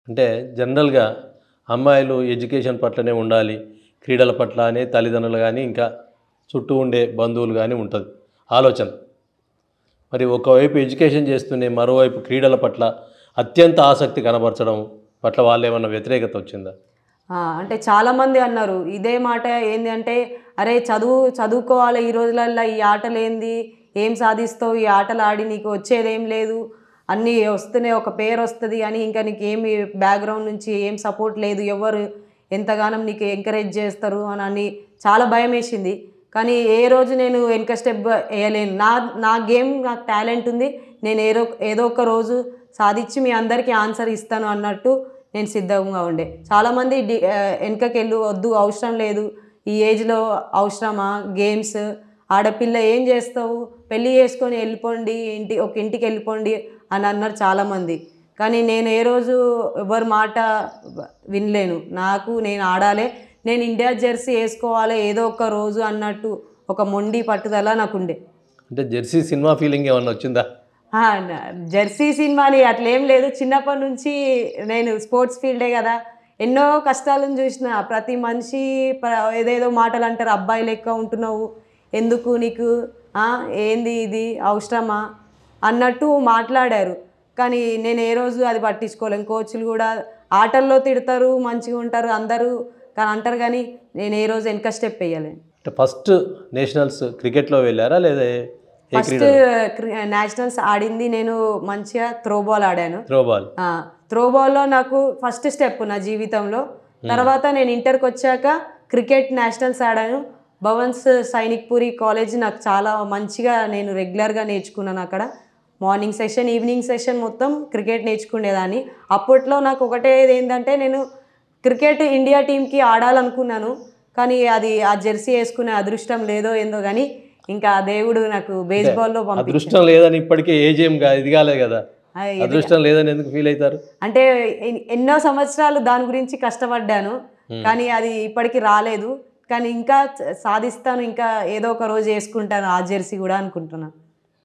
అంటే జనరల్‌గా అమ్మాయిలు ఎడ్యుకేషన్ పట్లనే ఉండాలి. క్రీడల పట్ల అనే తల్లిదండ్రులు గానీ, ఇంకా చుట్టూ ఉండే బంధువులు గానీ ఉంటది ఆలోచన. మరి ఒకవైపు ఎడ్యుకేషన్ చేస్తూనే మరోవైపు క్రీడల పట్ల అత్యంత ఆసక్తి కనబరచడం పట్ల వాళ్ళేమన్నా వ్యతిరేకత వచ్చిందా? అంటే చాలామంది అన్నారు. ఇదే మాట ఏంది అంటే, "అరే! చదువుకోవాలి ఈ రోజులల్ల ఈ ఆటలేంది? ఏం సాధిస్తావు? ఈ ఆటలు ఆడి నీకు వచ్చేదేం లేదు. అన్నీ వస్తున్నాయి. ఒక పేరొస్తది అని ఇంకా నీకేమి బ్యాక్‌గ్రౌండ్ నుంచి ఏం సపోర్ట్ లేదు. ఎవ్వరు ఎంతగానం నీకు ఎంకరేజ్ చేస్తారు" అని చాలా భయమేసింది. కానీ ఏ రోజు నేను వెనక స్టెప్ ఎయలేను. నా నా గేమ్ నాకు టాలెంట్ ఉంది. నేను ఏదో ఒక రోజు సాధిచ్చి మీ అందరికీ ఆన్సర్ ఇస్తాను అన్నట్టు నేను సిద్ధంగా ఉండే. చాలామంది ఎనకకెళ్ళు వద్దు అవసరం లేదు. ఈ ఏజ్‌లో అవసరమా గేమ్స్? ఆడపిల్ల ఏం చేస్తావు? పెళ్లి చేసుకొని ఎళ్ళిపోండి. ఒక ఇంటికెళ్ళిపోండి అని అన్నారు చాలామంది. కానీ నేను ఏ రోజు ఎవరి మాట వినలేను. నేను ఆడాలే. నేను ఇండియా జెర్సీ ఏసుకోవాలి ఏదో ఒక రోజు అన్నట్టు ఒక మొండి పట్టుదల నాకుండే. అంటే 'జెర్సీ' సినిమా ఫీలింగ్ ఏమన్నా వచ్చిందా? ఆ! న జెర్సీ సినిమాని అట్లేం లేదు. చిన్నప్పటి నుంచి నేను స్పోర్ట్స్ ఫీల్డే గదా! ఎన్నో కష్టాలను జూషిన. ప్రతి మనిషి ఏదేదో మాటలంటారు. "అబ్బాయి లెక్క ఉంటున్నావు. ఎందుకు నీకు? ఆ! ఏంది ఇది అవసరమా?" అన్నట్టు మాట్లాడారు. కానీ నేను ఏ రోజు అది పట్టించుకోలేను. కోచ్‌లు గూడా ఆటల్లో తిడతారు, మంచిగుంటారు అందరూ కానీ అంటారు గానీ, నేను ఏ రోజు వెనక స్టెప్ ఎయ్యలే. అంటే ఫస్ట్ నేషనల్స్ క్రికెట్‌లో వెళ్ళారా? లేదా ఏ ఫస్ట్ క్రీడలో? నేషనల్స్ ఆడింది నేను మంచిగా త్రో బాల్ ఆడాను. Throw ball. త్రో బాల్‌లో నాకు ఫస్ట్ స్టెప్ నా జీవితంలో. తర్వాత నేను ఇంటర్‌కొచ్చాక క్రికెట్ నేషనల్స్ ఆడాను. భవన్స్ సైనిక్ పూరి కాలేజ్ నాకు చాలా మంచిగా నేను రెగ్యులర్‌గా నేర్చుకున్నాను అక్కడ. మార్నింగ్ సెషన్, ఈవినింగ్ సెషన్ మొత్తం క్రికెట్ నేర్చుకునేదాన్ని. అప్పట్లో నాకు ఒకటేదేంటంటే నేను క్రికెట్ ఇండియా టీమ్‌కి ఆడాలనుకున్నాను. కానీ ఆ జెర్సీ యేసుకునే అదృష్టం లేదో ఏందో గానీ, ఇంకా దేవుడు నాకు అంటే బేస్‌బాల్‌లో పంపించాడు. అదృష్టం లేదని ఇప్పటికే ఏజ్ ఏం ఇది కాలేదు కదా! ఇది అదృష్టం లేదని ఎందుకు ఫీల్ అయితారు? అంటే ఎన్నో సంవత్సరాలు దాని గురించి కష్టపడ్డాను. కానీ అది ఇప్పటికి రాలేదు. కానీ ఇంకా సాధిస్తాను. ఇంకా ఏదో ఒక రోజు యేసుకుంటాను ఆ జెర్సీ గూడా అనుకుంటున్నా.